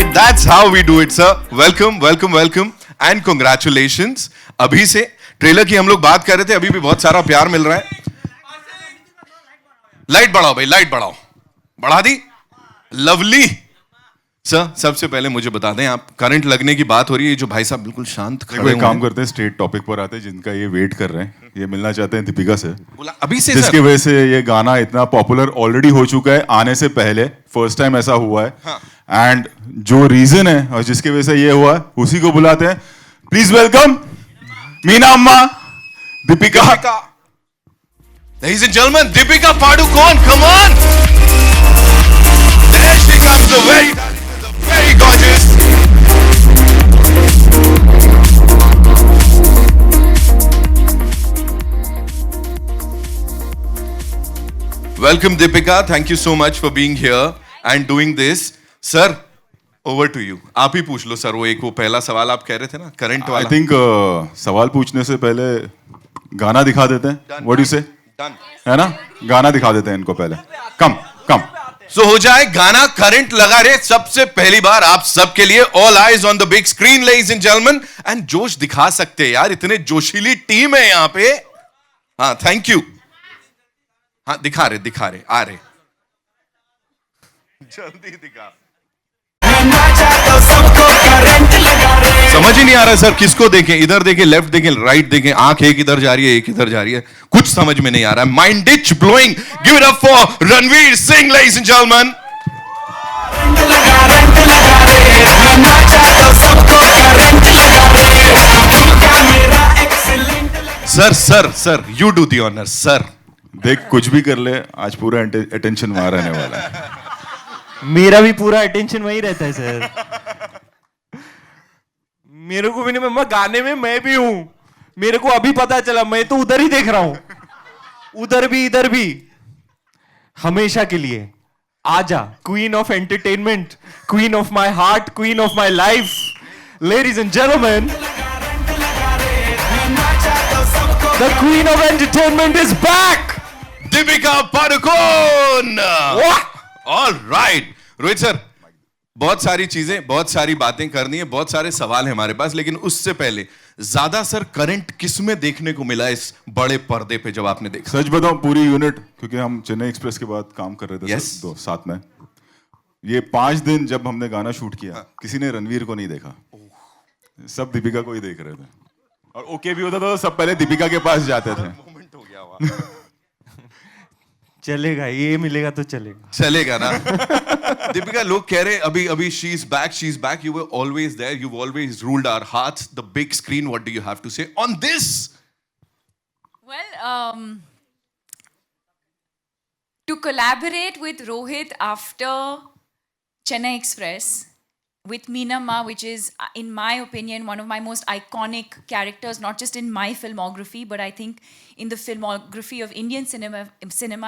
And that's how we do it, sir. Welcome, welcome, welcome. And congratulations. अभी से trailer की हम लोग बात कर रहे थे, अभी भी बहुत सारा प्यार मिल रहा है. लाइट बढ़ाओ भाई, लाइट बढ़ाओ. बढ़ा दी. लवली. सर, सबसे पहले मुझे बता दें, आप करंट लगने की बात हो रही है, जो भाई साहब बिल्कुल शांत खड़े हुए हैं. काम करते हैं, स्ट्रेट टॉपिक पर आते हैं, जिनका ये वेट कर रहे हैं. ये मिलना चाहते हैं दीपिका से. बोला अभी से, जिसकी वजह से ये गाना इतना पॉपुलर ऑलरेडी हो चुका है आने से पहले. फर्स्ट टाइम ऐसा हुआ है. एंड जो रीजन है और जिसकी वजह से ये हुआ है, उसी को बुलाते हैं. प्लीज वेलकम मीना अम्मा, Deepika. Ladies and gentlemen, Deepika Padukone, come on! There she comes, the very gorgeous. Welcome, Deepika. Thank you so much for being here and doing this. Sir, over to you. आप ही पूछ लो sir, वो पहला सवाल आप कह रहे थे ना, करंट वाला. आई थिंक सवाल पूछने से पहले गाना दिखा देते हैं. व्हाट डू से? है ना, गाना दिखा देते हैं इनको पहले. कम सो हो जाए गाना. करंट लगा रहे सबसे पहली बार आप सबके लिए. All eyes on the big screen, ladies and gentleman. And जोश दिखा सकते हैं यार, इतने जोशीली टीम है यहां पे. हाँ, थैंक यू. हाँ, दिखा रहे आ रहे. जल्दी दिखा. समझ ही नहीं आ रहा सर, किसको देखें. इधर देखें, लेफ्ट देखें, राइट देखें. आंख एक इधर जा रही है, एक इधर जा रही है. कुछ समझ में नहीं आ रहा है. Mind is blowing. Give it up for Ranveer Singh, ladies and gentleman. Sir you do the honour sir. देख, कुछ भी कर ले, आज पूरा अटेंशन वहां रहने वाला है. मेरा भी पूरा अटेंशन वही रहता है सर. मेरे को भी नहीं, मैं गाने में मैं भी हूं. मेरे को अभी पता चला, मैं तो उधर ही देख रहा हूं. उधर भी इधर भी. हमेशा के लिए आजा, queen of entertainment, queen of my heart, queen of my life. Ladies and gentleman, the queen of entertainment is back. Deepika Padukone. All right. Rohit sir, बहुत सारी चीजें, बहुत सारी बातें करनी है, बहुत सारे सवाल हैं हमारे पास, लेकिन उससे पहले ज्यादा सर करंट किस में देखने को मिला इस बड़े पर्दे पे जब आपने देखा? सच बताऊं, पूरी यूनिट, क्योंकि हम चेन्नई एक्सप्रेस के बाद काम कर रहे थे. yes. दो साथ में. ये 5 दिन जब हमने गाना शूट किया, किसी ने रणवीर को नहीं देखा. सब दीपिका को ही देख रहे थे. और ओके भी होता था तो सब पहले दीपिका के पास जाते थे. मोमेंट हो गया वहां. चलेगा, ये मिलेगा तो चलेगा ना. दीपिका, लोग कह रहे अभी she is back. You were always there, you always ruled our hearts. The big screen, what do you have to say on this? Well, to collaborate with Rohit after Chennai Express with Meena Ma, which is, in my opinion, one of my most iconic characters, not just in my filmography, but I think in the filmography of Indian cinema,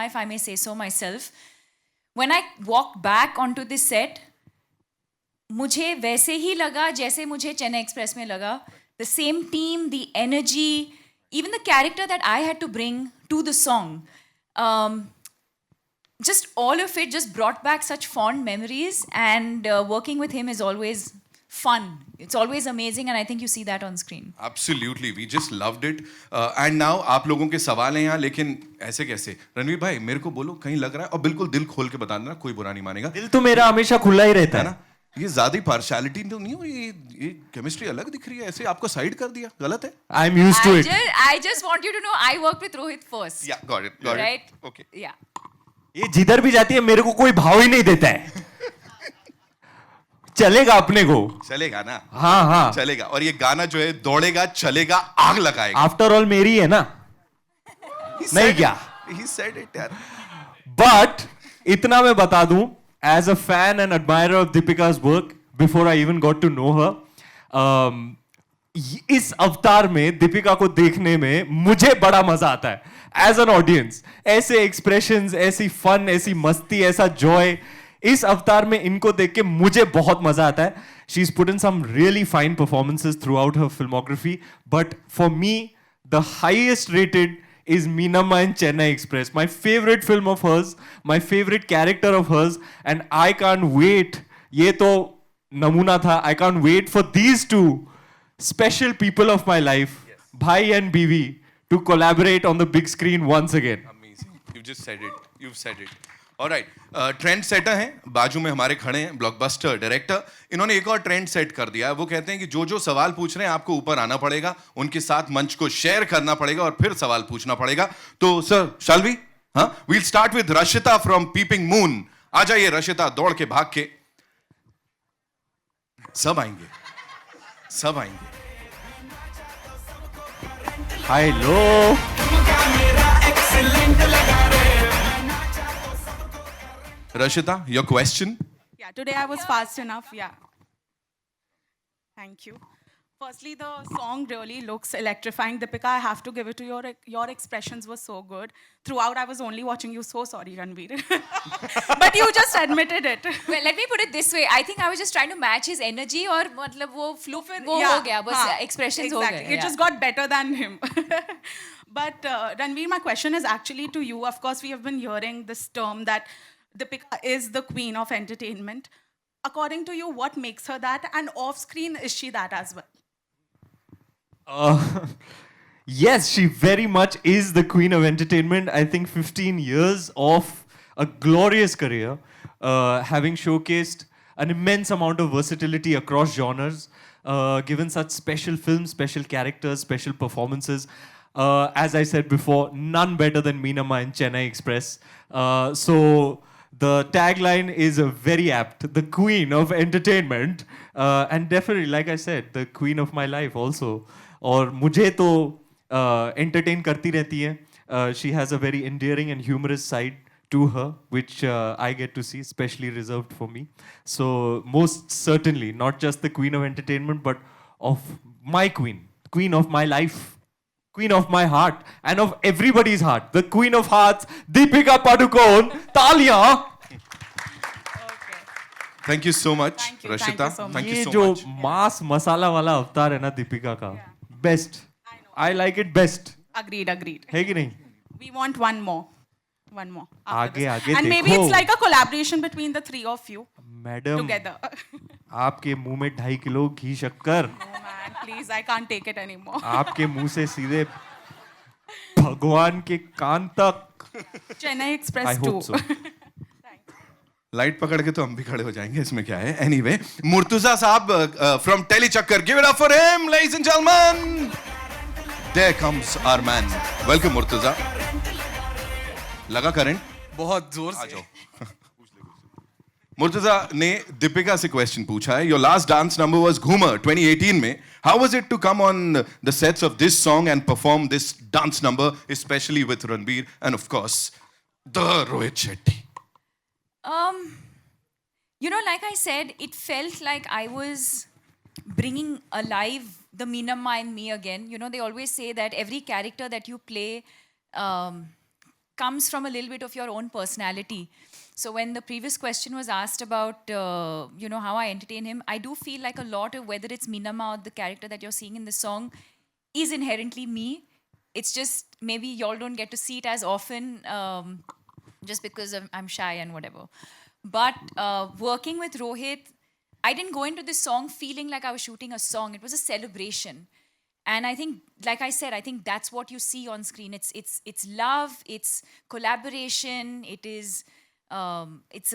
if I may say so myself. When I walked back onto this set, मुझे वैसे ही लगा जैसे मुझे Chennai express में लगा. The same team, the energy, even the character that I had to bring to the song. Just all of it just brought back such fond memories, and working with him is always fun. It's always amazing, and I think you see that on screen. Absolutely, we just loved it. And now आप लोगों के सवाल हैं यहाँ, लेकिन ऐसे कैसे? रणवीर भाई, मेरे को बोलो, कहीं लग रहा है? और बिल्कुल दिल खोल के बता देना, कोई बुरा नहीं मानेगा. दिल तो मेरा हमेशा खुला ही रहता है ना. ये ज्यादा पार्शियलिटी तो नहीं हो? ये केमिस्ट्री अलग दिख रही है, ऐसे आपको साइड कर दिया. गलत है? I'm used to it. I just want you to know I worked with Rohit first. Yeah, got it. Right? Okay. Yeah. ये जिधर भी जाती है मेरे को कोई भाव ही नहीं देता है. चलेगा अपने को. चलेगा ना. हाँ चलेगा. और ये गाना जो है, दौड़ेगा, चलेगा, आग लगाएगा. आफ्टर ऑल मेरी है ना. नहीं क्या? He said it, यार. बट इतना मैं बता दूं, as a fan and admirer of Deepika's work, before I even got to know her, इस अवतार में दीपिका को देखने में मुझे बड़ा मजा आता है एज एन ऑडियंस. ऐसे एक्सप्रेशंस, ऐसी फन, ऐसी मस्ती, ऐसा जॉय, इस अवतार में इनको देख के मुझे बहुत मजा आता है. She is put in some really fine performances throughout her filmography, but for me the highest rated is Meena Ma in Chennai Express. My favorite film of hers, my favorite character of hers, and I can't wait. ये तो नमूना था. I can't wait for these two special people of my life, Bhai and Biwi, to collaborate on the big screen once again. Amazing. You just said it. You've said it. Alright. Trend setter हैं, बाजू में हमारे खड़े हैं blockbuster director. इन्होंने एक और trend set कर दिया है. वो कहते हैं कि जो जो सवाल पूछ रहे हैं आपको ऊपर आना पड़ेगा, उनके साथ मंच को शेयर करना पड़ेगा और फिर सवाल पूछना पड़ेगा. तो सर, shall we? हाँ, we'll start with रशिता from Peeping Moon. आ जाइए रशिता, दौड़ के भाग के. सब आएंगे, सब आएंगे. Hello. Rashita, your question? Yeah, today I was fast enough. Yeah. Thank you. Firstly, the song really looks electrifying. Deepika, I have to give it to you. Your expressions were so good. Throughout, I was only watching you. So sorry, Ranveer. But you just admitted it. Well, let me put it this way. I think I was just trying to match his energy और मतलब वो fluke वो Yeah, हो गया, बस हाँ, expressions exactly. हो गए. It just got better than him. But Ranveer, my question is actually to you. Of course, we have been hearing this term that Deepika is the queen of entertainment. According to you, what makes her that? And off screen, is she that as well? Yes, she very much is the queen of entertainment. I think 15 years of a glorious career, having showcased an immense amount of versatility across genres, given such special films, special characters, special performances. As I said before, none better than Meena Ma in Chennai Express. So the tagline is very apt, the queen of entertainment. And definitely, like I said, the queen of my life also. और मुझे तो entertain करती रहती है. She has a very endearing and humorous side to her, which I get to see, especially reserved for me. So most certainly, not just the queen of entertainment, but of my queen, queen of my life, queen of my heart, and of everybody's heart, the queen of hearts, Deepika Padukone. Talia. Thank you so much, Thank you Rashita. so much. Thank you ये so जो much. मास मसाला वाला अवतार है ना दीपिका का, best. I like it best. Agreed, agreed. है कि नहीं? We want one more. One more. after आगे, this. आगे And maybe देखो. it's like a collaboration between the three of you madam, together. आपके मुंह में 2.5 किलो घी शक्कर, Oh man, please, I can't take it anymore. आपके मुंह से सीधे भगवान के कान तक. Chennai Express I 2. hope so. Light पकड़ के तो हम भी खड़े हो जाएंगे, इसमें क्या है. Anyway, Murtuza sahab from Telly Chakkar, give it up for him ladies and gentleman. There comes our man. Welcome Murtuza. लगा करंट? बहुत जोर आ से. जाओ. मुर्तुजा ने दीपिका से क्वेश्चन पूछा है. Your last dance number was Ghoomar 2018 में. How was it to come on the sets of this song and perform this dance number especially with Ranbir and of course the Rohit Shetty? You know, like I said, it felt like I was bringing alive the Meena Ma in me again. You know, they always say that every character that you play comes from a little bit of your own personality. So when the previous question was asked about, you know, how I entertain him, I do feel like a lot of whether it's Meena Ma or the character that you're seeing in the song is inherently me. It's just maybe y'all don't get to see it as often. Just because I'm shy and whatever. But working with Rohit, I didn't go into this song feeling like I was shooting a song. It was a celebration. And I think, like I said, I think that's what you see on screen. It's love, it's collaboration, it's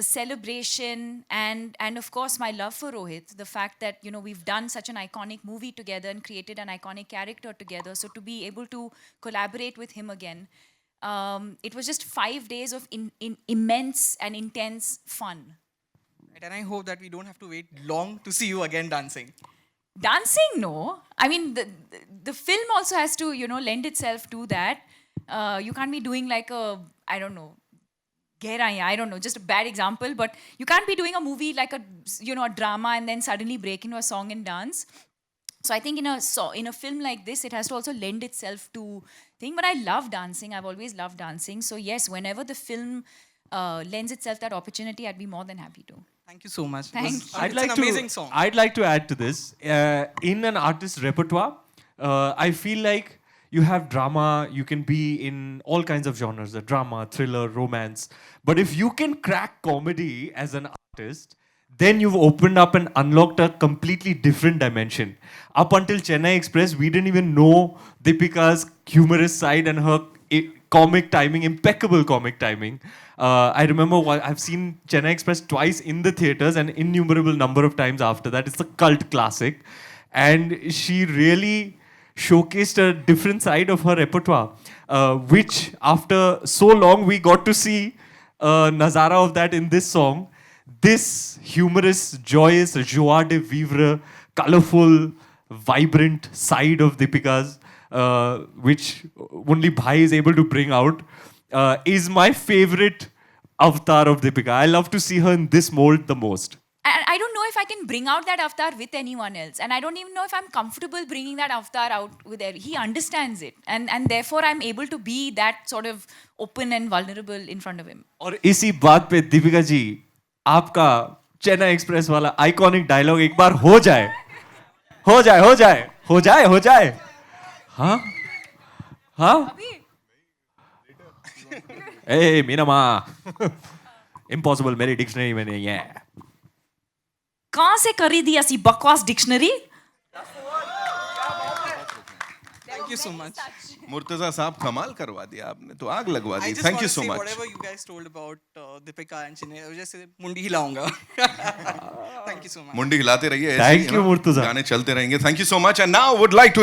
a celebration, and of course my love for Rohit. The fact that, you know, we've done such an iconic movie together and created an iconic character together. So to be able to collaborate with him again, it was just 5 days of immense and intense fun. And I hope that we don't have to wait long to see you again dancing. Dancing, no. I mean, the film also has to, you know, lend itself to that. You can't be doing like a, I don't know, I don't know, just a bad example, but you can't be doing a movie like a, you know, a drama and then suddenly break into a song and dance. So I think in a film like this, it has to also lend itself to thing. But I love dancing. I've always loved dancing. So yes, whenever the film lends itself that opportunity, I'd be more than happy to. Thank you so much. Thank It's you. an amazing song. I'd like to add to this. In an artist's repertoire, I feel like you have drama, you can be in all kinds of genres, drama, thriller, romance. But if you can crack comedy as an artist, then you've opened up and unlocked a completely different dimension. Up until Chennai Express, we didn't even know Deepika's humorous side and her comic timing, impeccable comic timing. I remember I've seen Chennai Express twice in the theaters and innumerable number of times after that. It's a cult classic. And she really showcased a different side of her repertoire, which after so long we got to see Nazara of that in this song. This humorous, joyous, joie de vivre, colorful, vibrant side of Deepika's, which only Bhai is able to bring out, is my favorite avatar of Deepika. I love to see her in this mold the most. And I don't know if I can bring out that avatar with anyone else. And I don't even know if I'm comfortable bringing that avatar out with everyone. He understands it. And therefore, I'm able to be that sort of open and vulnerable in front of him. और इसी बात पे दीपिका जी, आपका Chennai express वाला iconic dialogue एक बार हो जाए. हाँ? हाँ? ए मीना माँ, इम्पॉसिबल मेरी डिक्शनरी में नहीं है. कहाँ से खरीदी ऐसी बकवास dictionary? Thank you so much. Murtaza साहब कमाल करवा दिया आपने तो, आग लगवा I the. just thank want you to so say much. whatever you guys told about Deepika and Chennai, I just मुंडी हिलाऊंगा. Thank you so much. मुंडी हिलाते रहिए. Thank you, Murtaza. गाने चलते रहेंगे. Thank you so much. And now would like to